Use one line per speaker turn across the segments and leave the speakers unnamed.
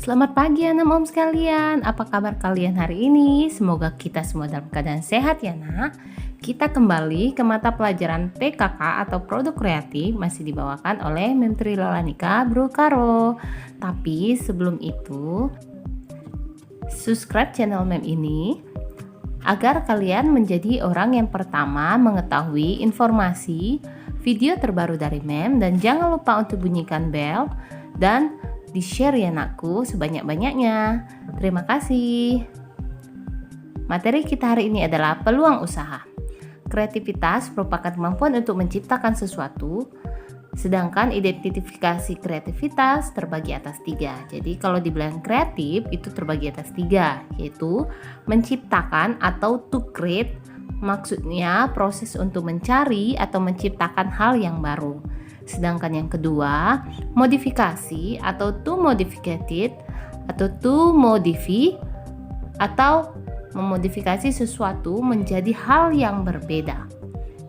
Selamat pagi anak mom sekalian, apa kabar kalian hari ini? Semoga kita semua dalam keadaan sehat ya nak. Kita kembali ke mata pelajaran PKK atau Produk Kreatif masih dibawakan oleh Menteri Lolanika Bro Karo. Tapi sebelum itu, subscribe channel mem ini agar kalian menjadi orang yang pertama mengetahui informasi video terbaru dari mem, dan jangan lupa untuk bunyikan bel dan di-share ya nakku sebanyak-banyaknya. Terima kasih. Materi kita hari ini adalah peluang usaha. Kreativitas merupakan kemampuan untuk menciptakan sesuatu, sedangkan identifikasi kreativitas terbagi atas 3. Jadi kalau dibilang kreatif itu terbagi atas 3, yaitu menciptakan atau to create, maksudnya proses untuk mencari atau menciptakan hal yang baru. Sedangkan yang kedua, modifikasi atau to modificated atau to modify atau memodifikasi sesuatu menjadi hal yang berbeda.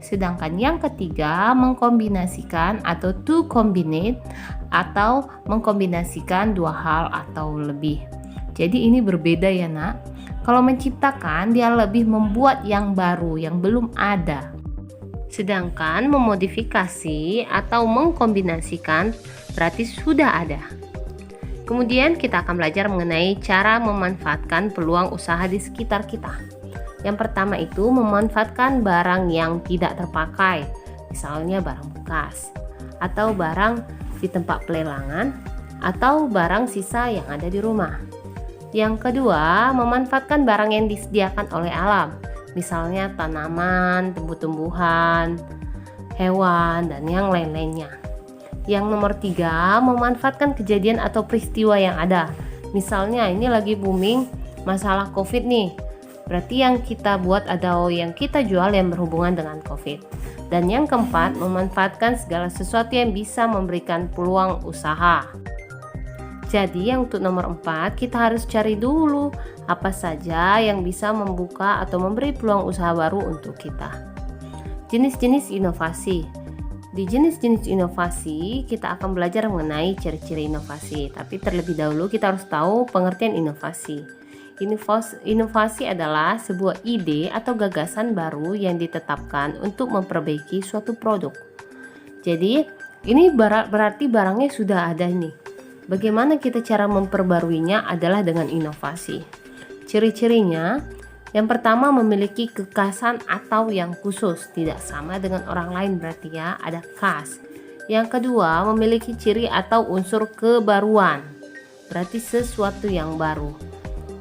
Sedangkan yang ketiga, mengkombinasikan atau to combine atau mengkombinasikan dua hal atau lebih. Jadi ini berbeda ya nak. Kalau menciptakan dia lebih membuat yang baru yang belum ada. Sedangkan memodifikasi atau mengkombinasikan berarti sudah ada. Kemudian kita akan belajar mengenai cara memanfaatkan peluang usaha di sekitar kita. Yang pertama itu memanfaatkan barang yang tidak terpakai, misalnya barang bekas, atau barang di tempat pelelangan, atau barang sisa yang ada di rumah. Yang kedua, memanfaatkan barang yang disediakan oleh alam, misalnya tanaman, tumbuh-tumbuhan, hewan, dan yang lain-lainnya. Yang nomor 3, memanfaatkan kejadian atau peristiwa yang ada. Misalnya ini lagi booming masalah COVID nih. Berarti yang kita buat atau yang kita jual yang berhubungan dengan COVID. Dan yang keempat, memanfaatkan segala sesuatu yang bisa memberikan peluang usaha. Jadi yang untuk nomor 4, kita harus cari dulu apa saja yang bisa membuka atau memberi peluang usaha baru untuk kita. Jenis-jenis inovasi. Di jenis-jenis inovasi, kita akan belajar mengenai ciri-ciri inovasi. Tapi terlebih dahulu kita harus tahu pengertian inovasi. Inovasi adalah sebuah ide atau gagasan baru yang ditetapkan untuk memperbaiki suatu produk. Jadi, ini berarti barangnya sudah ada nih. Bagaimana kita cara memperbaruinya adalah dengan inovasi. Ciri-cirinya, yang pertama memiliki kekhasan atau yang khusus, tidak sama dengan orang lain berarti ya, ada khas. Yang kedua, memiliki ciri atau unsur kebaruan, berarti sesuatu yang baru.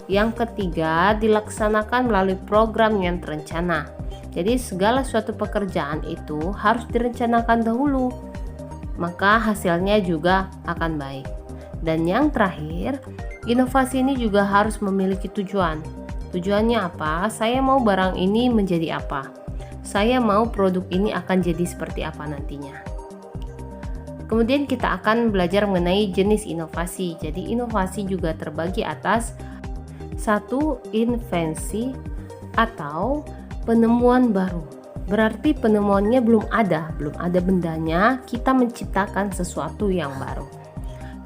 Yang ketiga, dilaksanakan melalui program yang terencana. Jadi segala suatu pekerjaan itu harus direncanakan dahulu, maka hasilnya juga akan baik. Dan yang terakhir, inovasi ini juga harus memiliki tujuan. Tujuannya apa? Saya mau barang ini menjadi apa? Saya mau produk ini akan jadi seperti apa nantinya. Kemudian kita akan belajar mengenai jenis inovasi. Jadi inovasi juga terbagi atas 1. Invensi atau penemuan baru. Berarti penemuannya belum ada bendanya, kita menciptakan sesuatu yang baru.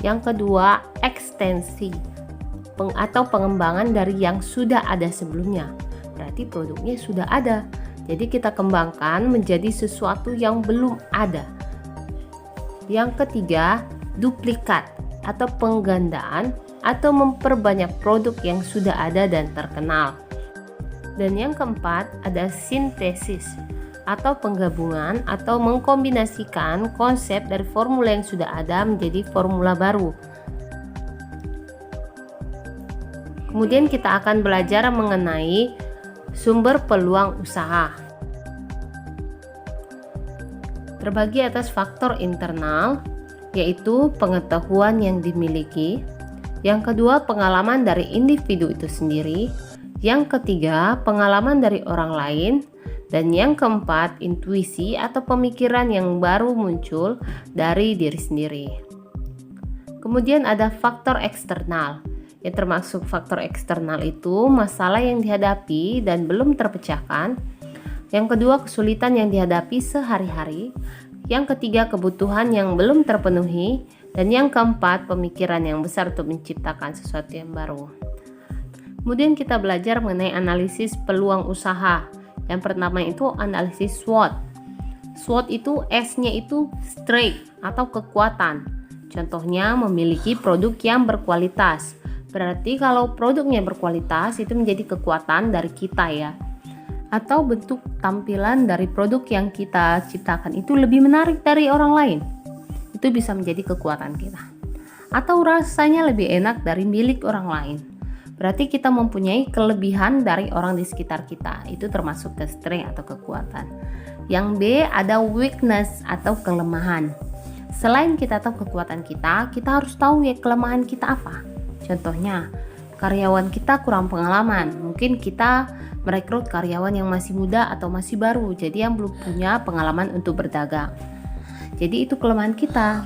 Yang kedua, ekstensi atau pengembangan dari yang sudah ada sebelumnya. Berarti produknya sudah ada. Jadi kita kembangkan menjadi sesuatu yang belum ada. Yang ketiga, duplikat atau penggandaan atau memperbanyak produk yang sudah ada dan terkenal. Dan yang keempat, ada sintesis atau penggabungan atau mengkombinasikan konsep dari formula yang sudah ada menjadi formula baru. Kemudian kita akan belajar mengenai sumber peluang usaha. Terbagi atas faktor internal, yaitu pengetahuan yang dimiliki. Yang kedua, pengalaman dari individu itu sendiri. Yang ketiga, pengalaman dari orang lain. Dan yang keempat, intuisi atau pemikiran yang baru muncul dari diri sendiri. Kemudian ada faktor eksternal. Yang termasuk faktor eksternal itu masalah yang dihadapi dan belum terpecahkan, Yang kedua, kesulitan yang dihadapi sehari-hari. Yang ketiga, kebutuhan yang belum terpenuhi. Dan yang keempat, pemikiran yang besar untuk menciptakan sesuatu yang baru. Kemudian kita belajar mengenai analisis peluang usaha. Yang pertama itu analisis SWOT. SWOT itu S-nya itu strength atau kekuatan. Contohnya memiliki produk yang berkualitas. Berarti kalau produknya berkualitas itu menjadi kekuatan dari kita ya. Atau bentuk tampilan dari produk yang kita ciptakan itu lebih menarik dari orang lain. Itu bisa menjadi kekuatan kita. Atau rasanya lebih enak dari milik orang lain. Berarti kita mempunyai kelebihan dari orang di sekitar kita. Itu termasuk ke strength atau kekuatan. Yang B ada weakness atau kelemahan. Selain kita tahu kekuatan kita harus tahu ya kelemahan kita apa. Contohnya, karyawan kita kurang pengalaman. Mungkin kita merekrut karyawan yang masih muda atau masih baru, jadi yang belum punya pengalaman untuk berdagang. Jadi itu kelemahan kita.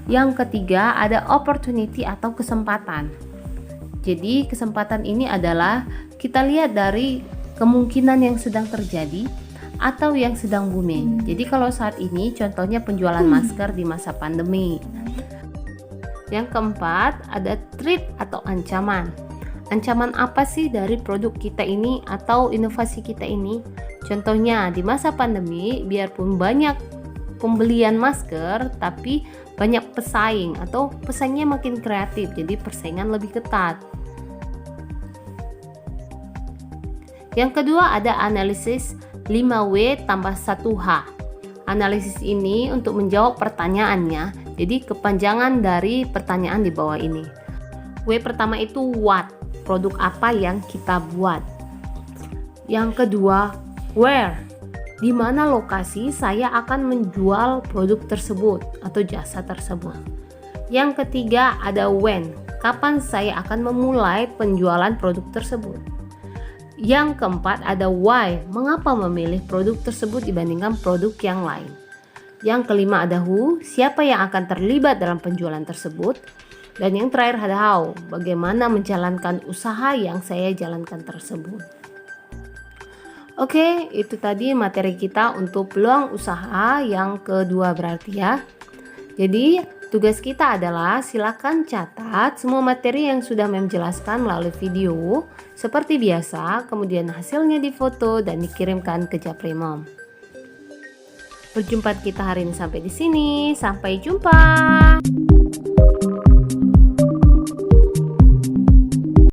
Yang ketiga ada opportunity atau kesempatan. Jadi kesempatan ini adalah kita lihat dari kemungkinan yang sedang terjadi atau yang sedang booming. Jadi kalau saat ini contohnya penjualan masker di masa pandemi. Yang keempat ada threat atau ancaman. Ancaman apa sih dari produk kita ini atau inovasi kita ini? Contohnya di masa pandemi, biarpun banyak pembelian masker, tapi banyak pesaing atau pesaingnya makin kreatif, jadi persaingan lebih ketat. Yang kedua ada analisis 5W tambah 1H. Analisis ini untuk menjawab pertanyaannya, jadi kepanjangan dari pertanyaan di bawah ini. W pertama itu what, produk apa yang kita buat. Yang kedua, where, di mana lokasi saya akan menjual produk tersebut atau jasa tersebut. Yang ketiga ada when, kapan saya akan memulai penjualan produk tersebut. Yang keempat ada why, mengapa memilih produk tersebut dibandingkan produk yang lain. Yang kelima ada who, siapa yang akan terlibat dalam penjualan tersebut. Dan yang terakhir ada how, bagaimana menjalankan usaha yang saya jalankan tersebut. Oke, itu tadi materi kita untuk peluang usaha yang kedua berarti ya. Jadi tugas kita adalah silakan catat semua materi yang sudah menjelaskan melalui video seperti biasa, kemudian hasilnya difoto dan dikirimkan ke Japri Mom. Perjumpaan kita hari ini sampai di sini, sampai jumpa.